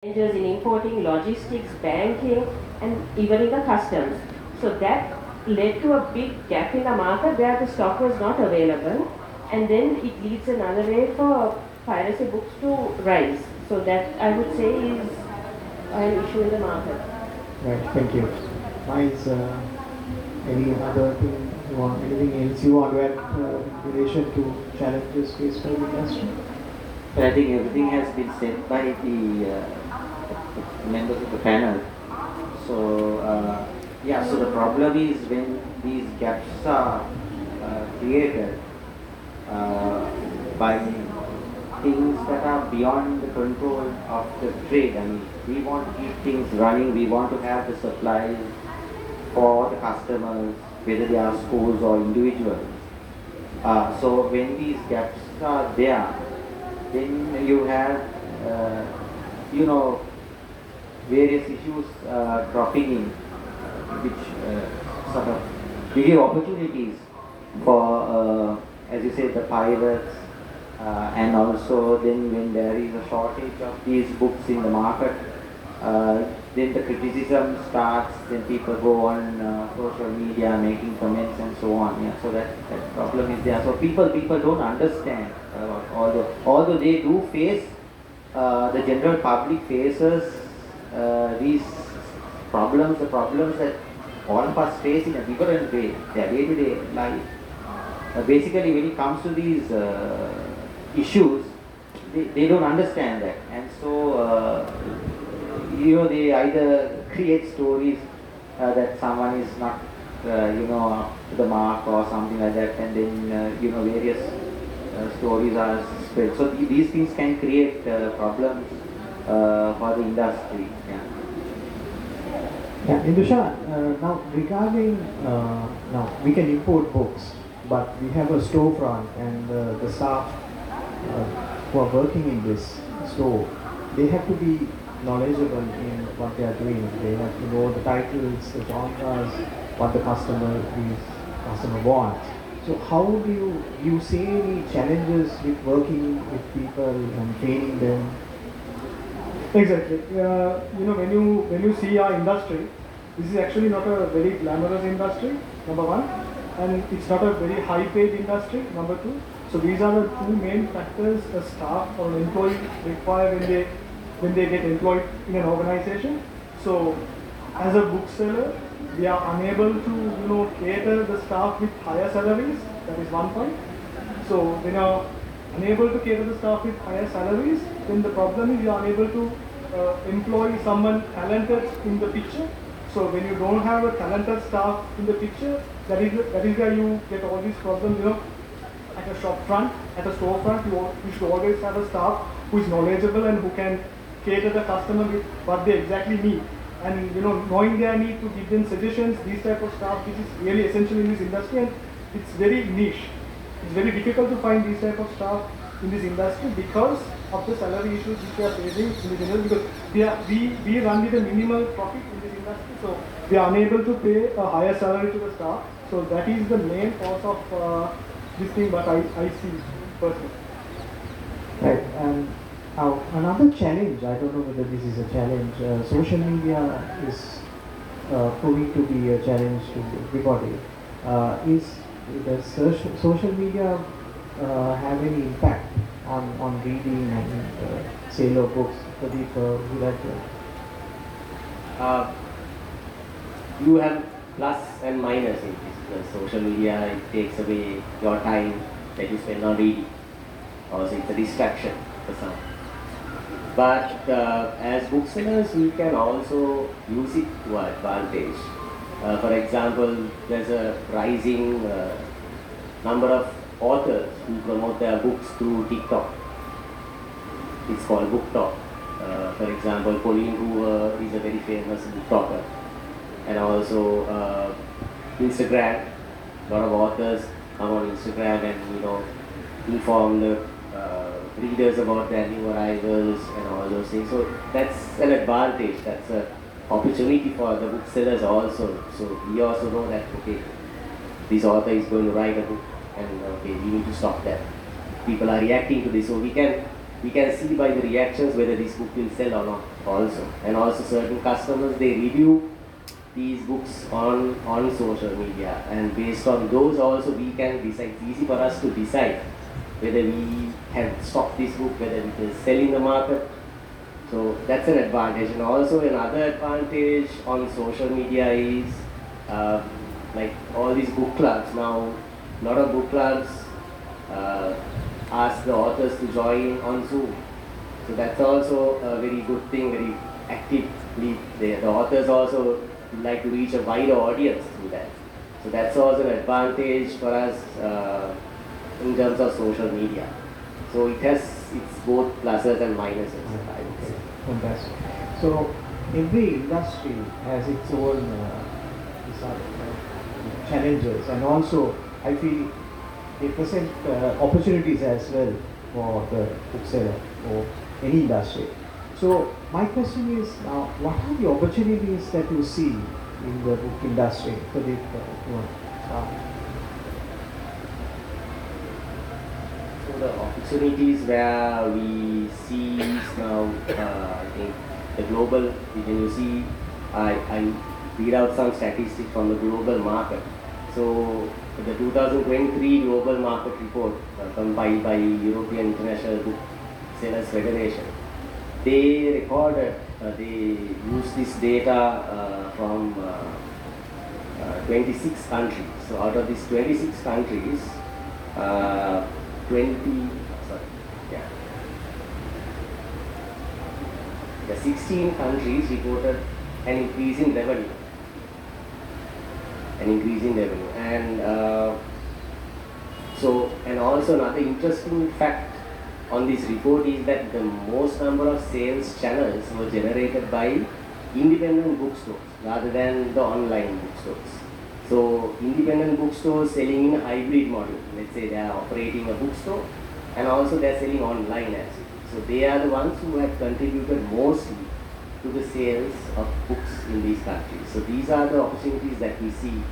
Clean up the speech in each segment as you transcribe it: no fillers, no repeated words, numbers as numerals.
Challenges in importing, logistics, banking, and even in the customs. So that led to a big gap in the market where the stock was not available, and then it leads another way for piracy books to rise. So that I would say is an issue in the market. Right, thank you. Mine's any other thing you want, anything else you want to add in relation to challenges faced by the industry? But I think everything has been said by the members of the panel. So, yeah, so the problem is when these gaps are created uh, by things that are beyond the control of the trade. I mean, we want to keep things running, we want to have the supplies for the customers, whether they are schools or individuals. So when these gaps are there, then you have, you know, various issues dropping in, which sort of give opportunities for, as you said, the pirates, and also then when there is a shortage of these books in the market, then the criticism starts, then people go on social media making comments and so on. Yeah, so that problem is there. So people don't understand, although they do face, the general public faces these problems, the problems that all of us face in a different way, their day-to-day life. Basically, when it comes to these issues, they don't understand that, and so they either create stories that someone is not up to the mark or something like that, and then various stories are spread. So these things can create problems for the industry. Yeah. Yeah, Indusha, now regarding, now we can import books, but we have a storefront and the staff who are working in this store, they have to be knowledgeable in what they are doing. They have to know the titles, the genres, what the customer wants. So how do you see any challenges with working with people and training them? Exactly. When you see our industry, this is actually not a very glamorous industry, number one, and it's not a very high-paid industry, number two. So these are the two main factors a staff or an employee require when they get employed in an organization. So as a bookseller, we are unable to cater the staff with higher salaries. That is one point. So when you are unable to cater the staff with higher salaries, then the problem is you are unable to employ someone talented in the picture. So when you don't have a talented staff in the picture, that is where you get all these problems. At a shop front, at a storefront, you should always have a staff who is knowledgeable and who can cater the customer with what they exactly need. And knowing their need to give them suggestions, these type of staff, which is really essential in this industry, and it's very niche. It's very difficult to find these type of staff in this industry because of the salary issues which we are facing in this industry, because we run with a minimal profit in this industry, so we are unable to pay a higher salary to the staff. So that is the main cause of this thing, but I see personally. Right, and now another challenge, I don't know whether this is a challenge, social media is proving to be a challenge to everybody. Is the social media have any impact on reading and sale of books? Pradeep, would you like to? You have plus and minus in this. The social media, it takes away your time that you spend on reading. Also, it's a distraction for some. But as booksellers, we can also use it to our advantage. For example, there's a rising number of authors who promote their books through TikTok. It's called Book Talk. For example, Pauline Hoover is a very famous book talker. And also Instagram, a lot of authors come on Instagram and inform the readers about their new arrivals and all those things. So that's an advantage. That's an opportunity for the booksellers also. So we also know that this author is going to write a book, and we need to stop that. People are reacting to this, so we can we can see by the reactions whether this book will sell or not also. And also certain customers, they review these books on social media, and based on those also we can decide. It's easy for us to decide whether we can stock this book, whether we can sell in the market. So that's an advantage. And also another advantage on social media is like all these book clubs now. A lot of book clubs ask the authors to join on Zoom. So that's also a very good thing, very actively. The authors also like to reach a wider audience through that. So that's also an advantage for us in terms of social media. So it's both pluses and minuses, I would say. Fantastic. So every industry has its own challenges, and also I feel they present opportunities as well for the bookseller or any industry. So my question is now, what are the opportunities that you see in the book industry for the So the opportunities where we see is now, I think the global, when you see, I read out some statistics from the global market. So the 2023 global market report compiled by European International Book Sellers Federation, they recorded, they used this data from 26 countries. So out of these 26 countries, 16 countries reported an increase in revenue. And and also another interesting fact on this report is that the most number of sales channels were generated by independent bookstores rather than the online bookstores. So independent bookstores selling in a hybrid model. Let's say they are operating a bookstore and also they are selling online as well. So they are the ones who have contributed mostly to the sales of books in these countries. So these are the opportunities that we see.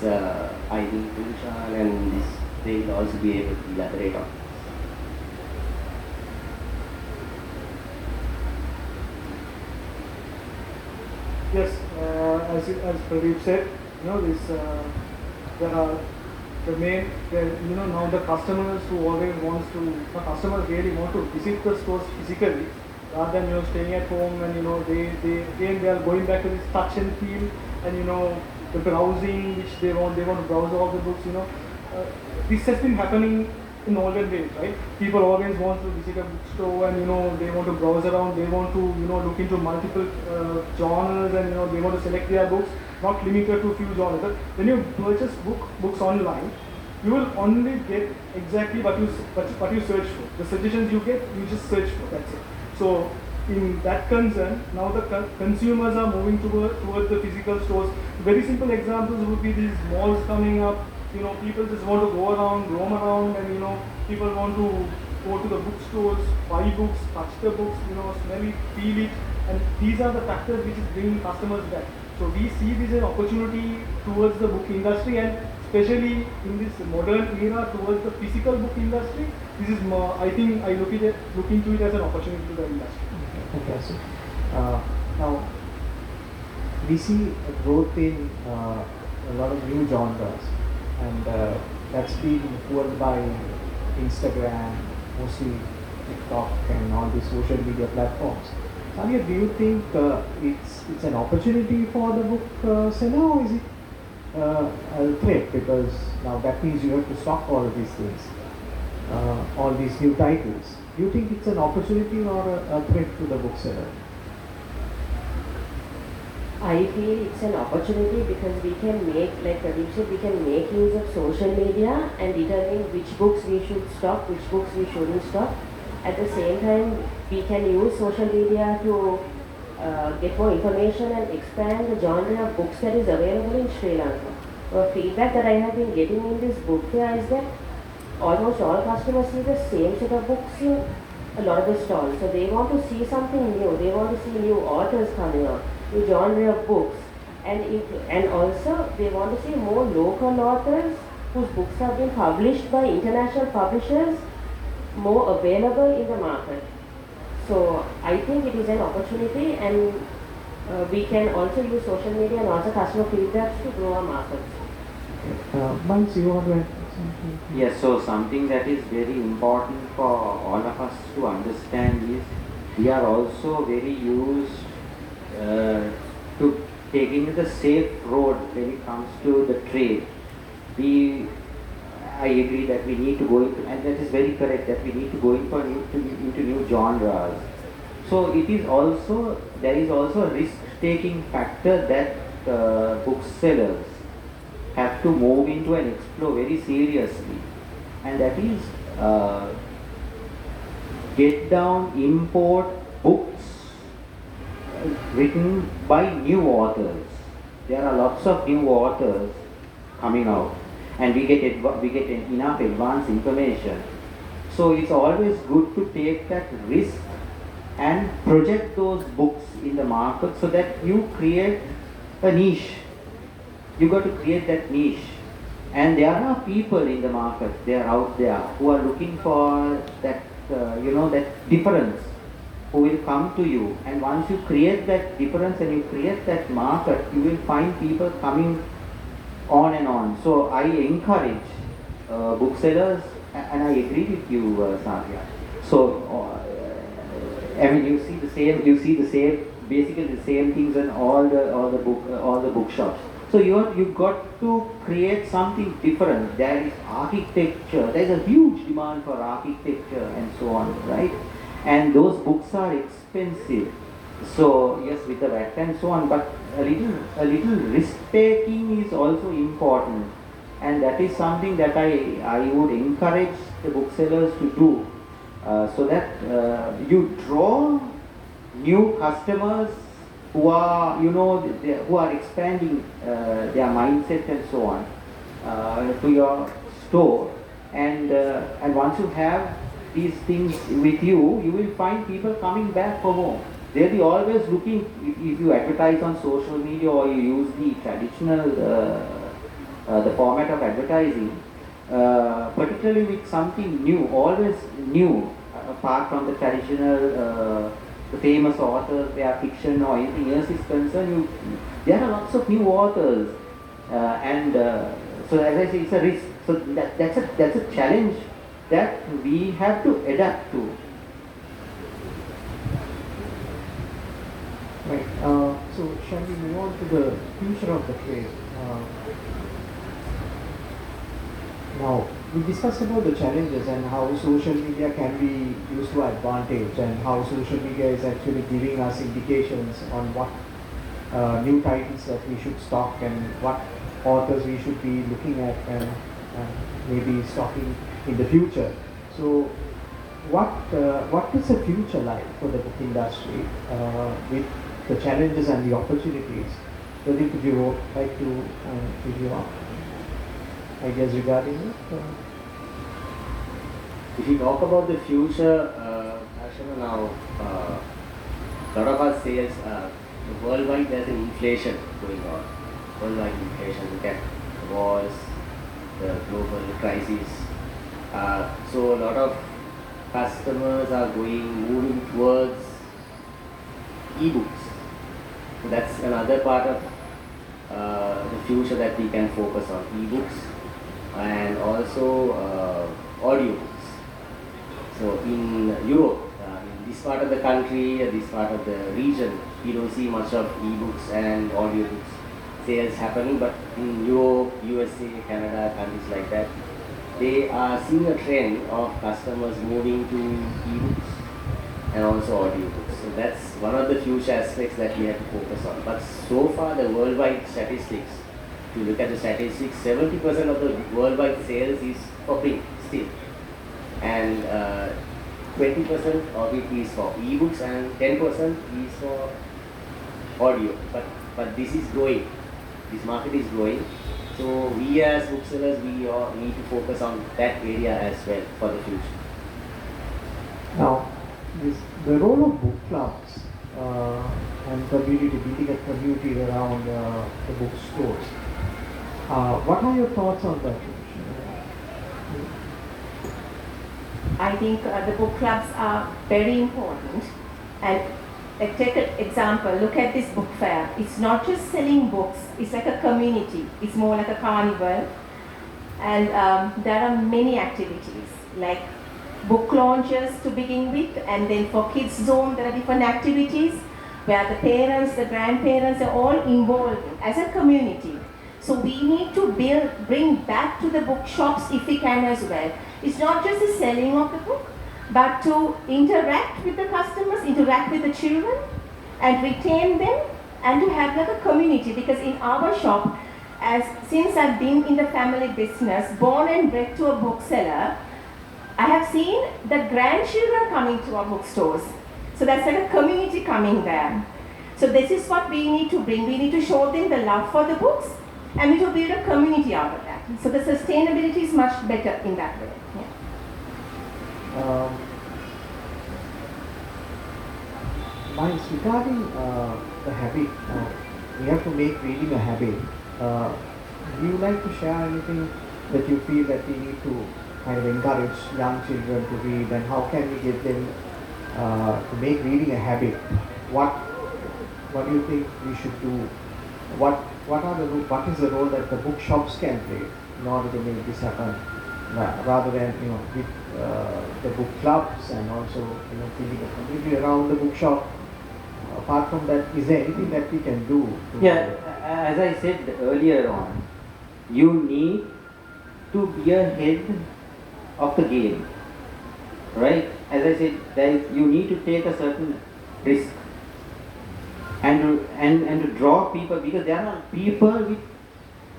So I think Dilshan and this, they will also be able to elaborate on. Yes, as Pradeep said, this there are the main, now the customers who always wants to, the customers really want to visit the stores physically rather than staying at home, and they are going back to this touch and feel, and the browsing which they want to browse all the books. This has been happening in olden days, right? People always want to visit a bookstore, and they want to browse around, they want to look into multiple genres, and they want to select their books, not limited to a few genres. But when you purchase books online, you will only get exactly what you search for. The suggestions you get, you just search for. That's it. So in that concern, now the consumers are moving towards the physical stores. Very simple examples would be these malls coming up. People just want to go around, roam around, and people want to go to the bookstores, buy books, touch the books, smell it, feel it, and these are the factors which is bringing customers back. So we see this as an opportunity towards the book industry, and especially in this modern era towards the physical book industry. This is, I think, I look into it as an opportunity to the industry. Okay, so now we see a growth in a lot of new genres, and that's been fueled by Instagram, mostly TikTok, and all these social media platforms. Sanya, do you think it's an opportunity for the book seller, or is it a threat? Because now that means you have to stock all of these things, all these new titles. Do you think it's an opportunity or a threat to the bookseller? I feel it's an opportunity because we can make, like Pradeep said, we can make use of social media and determine which books we should stock, which books we shouldn't stock. At the same time, we can use social media to get more information and expand the genre of books that is available in Sri Lanka. The feedback that I have been getting in this book fair is that almost all customers see the same set of books in a lot of the stalls. So they want to see something new. They want to see new authors coming out, new genre of books, and also they want to see more local authors whose books have been published by international publishers, more available in the market. So I think it is an opportunity, and we can also use social media and also customer feedbacks to grow our markets. Once you want to add something? Yes, so something that is very important for all of us to understand is we are also very used to taking the safe road when it comes to the trade. I agree that we need to go into, and that is very correct, that we need to go into new genres. So there is also a risk-taking factor that booksellers have to move into and explore very seriously, and that is get down import books written by new authors. There are lots of new authors coming out, and we get enough advanced information. So it's always good to take that risk and project those books in the market so that you create a niche. You got to create that niche, and there are people in the market, they are out there who are looking for that that difference, who will come to you, and once you create that difference and you create that market, you will find people coming on and on. So I encourage booksellers, and I agree with you, Satya. So I mean, you see the same, basically the same things in all the bookshops. So you've got to create something different. There is architecture. There is a huge demand for architecture and so on, right? And those books are expensive. So yes, with the VAT and so on, but a little risk taking is also important, and that is something that I would encourage the booksellers to do, so that you draw new customers who are who are expanding their mindset and so on to your store, and once you have these things with you, you will find people coming back for more. They'll be always looking. If you advertise on social media or you use the traditional the format of advertising, particularly with something new, always new, apart from the traditional the famous authors, their fiction or anything else is concerned, there are lots of new authors, and so as I say, it's a risk. So that's a challenge that we have to adapt to. Right. So shall we move on to the future of the trade? Now, we discussed about the challenges and how social media can be used to advantage, and how social media is actually giving us indications on what new titles that we should stock and what authors we should be looking at and maybe stocking in the future. So, what is the future like for the book industry with the challenges and the opportunities? Whether could you like to give your ideas regarding it? If you talk about the future, actually now, a lot of our sales, worldwide there's an inflation going on. Worldwide inflation, look at the wars, the global crisis. So a lot of customers are moving towards e-books. So that's another part of the future that we can focus on, e-books and also audiobooks. So in Europe, in this part of the country, this part of the region, we don't see much of e-books and audiobooks sales happening, but in Europe, USA, Canada, countries like that, they are seeing a trend of customers moving to e-books and also audiobooks. So that's one of the future aspects that we have to focus on. But so far, the worldwide statistics, if you look at the statistics, 70% of the worldwide sales is for print still, and 20% of it is for e-books and 10% is for audio. But this is growing. This market is growing. So we as booksellers, we all need to focus on that area as well for the future. Now, the role of book clubs and community, building a community around the bookstores. What are your thoughts on that? I think the book clubs are very important. And take an example, look at this book fair. It's not just selling books, it's like a community. It's more like a carnival. And there are many activities, like book launches to begin with, and then for kids zone there are different activities where the parents, the grandparents are all involved as a community. So we need to bring back to the bookshops if we can as well. It's not just the selling of the book, but to interact with the customers, interact with the children, and retain them, and to have like a community. Because in our shop, since I've been in the family business, born and bred to a bookseller, I have seen the grandchildren coming to our bookstores. So that's like a community coming there. So this is what we need to bring. We need to show them the love for the books, and we need to build a community out of that. So the sustainability is much better in that way. Yeah. Miles, regarding the habit, we have to make reading a habit. Do you like to share anything that you feel that we need to kind of encourage young children to read, and how can we get them to make reading a habit? What do you think we should do? What is the role that the bookshops can play in order to make this happen, rather than with the book clubs and also building a community around the bookshop? Apart from that, is there anything that we can do? Yeah, as I said earlier on, you need to be ahead of the game, right? As I said, you need to take a certain risk and to draw people, because there are people with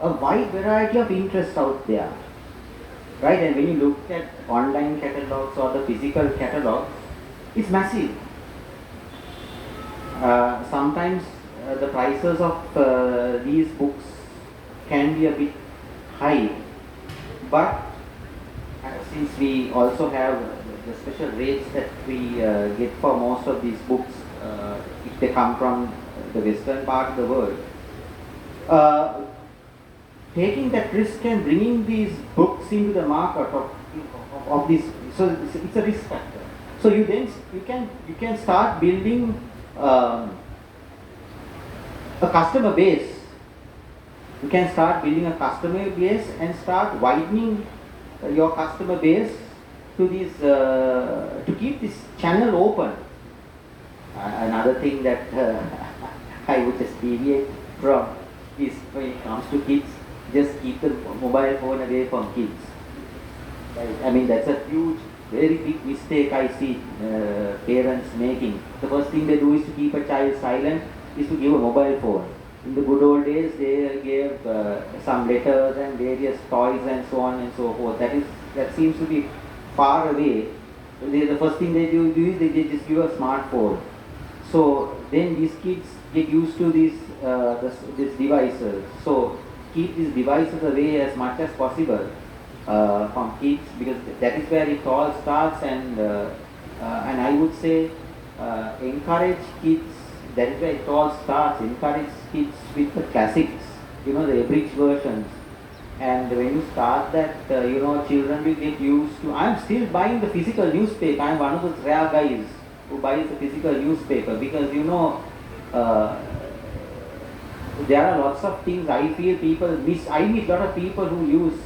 a wide variety of interests out there, right? And when you look at online catalogs or the physical catalogs, it's massive. Sometimes the prices of these books can be a bit high, but since we also have the special rates that we get for most of these books, if they come from the western part of the world, taking that risk and bringing these books into the market of this, so it's a risk factor. So you can start building a customer base. You can start building a customer base and start widening your customer base to these to keep this channel open. Another thing that I would just deviate from is, when it comes to kids, just keep the mobile phone away from kids. Right? I mean, that's a huge, very big mistake I see parents making. The first thing they do is to keep a child silent, is to give a mobile phone. In the good old days, they gave some letters and various toys and so on and so forth. That seems to be far away. The first thing they do is they just give a smartphone. So then these kids get used to these devices. So keep these devices away as much as possible from kids, because that is where it all starts. And I would say encourage kids. That is where it all starts. Encourage kids with the classics, the abridged versions. And when you start that, children will get used to. I'm still buying the physical newspaper. I'm one of those rare guys who buys the physical newspaper, because there are lots of things I feel people miss. I meet a lot of people who use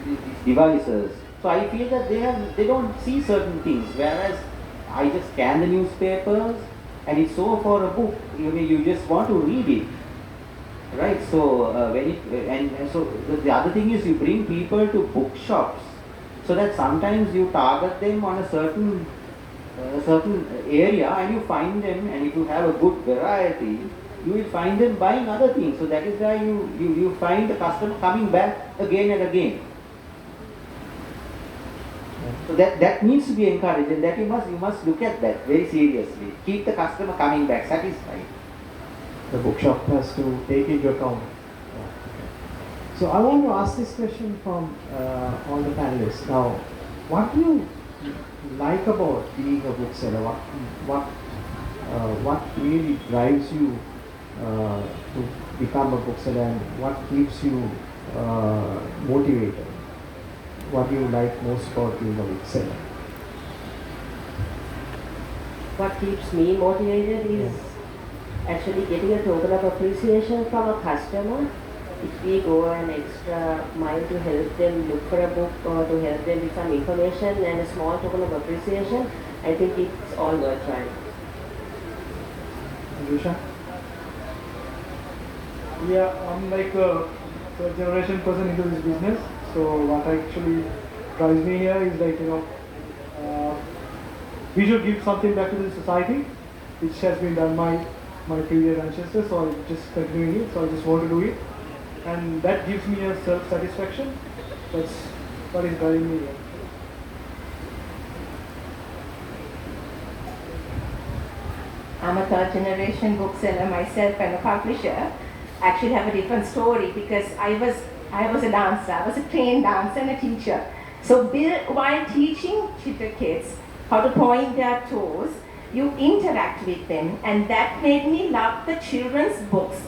these devices. So I feel that they don't see certain things, whereas I just scan the newspapers, and it's so for a book. You just want to read it, right? So so the other thing is, you bring people to bookshops, so that sometimes you target them on a certain area, and you find them, and if you have a good variety, you will find them buying other things. So that is why you find the customer coming back again and again. So that needs to be encouraged, and that you must look at that very seriously. Keep the customer coming back satisfied. The bookshop has to take into account. So I want to ask this question from all the panelists. Now, what do you like about being a bookseller? What really drives you to become a bookseller, and what keeps you motivated? what do you like most about being a bookseller? What keeps me motivated is actually getting a token of appreciation from a customer. If we go an extra mile to help them look for a book or to help them with some information and a small token of appreciation, I think it's all worthwhile. Andusha? Yeah, I'm like a third generation person into this business. So what actually drives me here is like, we should give something back to the society, which has been done by my previous ancestors. So I'm just continuing it. So I just want to do it, and that gives me a self-satisfaction. That's what is driving me here. I'm a third generation bookseller myself and a publisher. Actually have a different story because I was a dancer. I was a trained dancer and a teacher. So while teaching theatre kids how to point their toes, you interact with them, and that made me love the children's books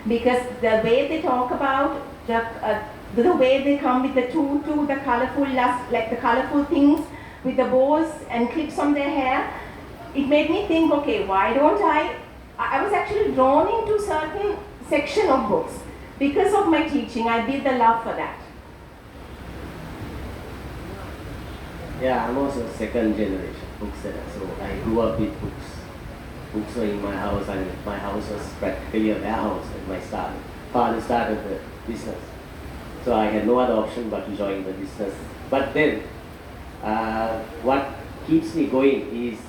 because the way they talk about the way they come with the tutu, the colorful like the colorful things with the bows and clips on their hair, it made me think, okay, why don't I was actually drawn into certain section of books. Because of my teaching, I did the love for that. Yeah, I'm also a second generation bookseller, so I grew up with books. Books were in my house, and my house was practically a warehouse when my father started the business. So I had no other option but to join the business. But then, what keeps me going is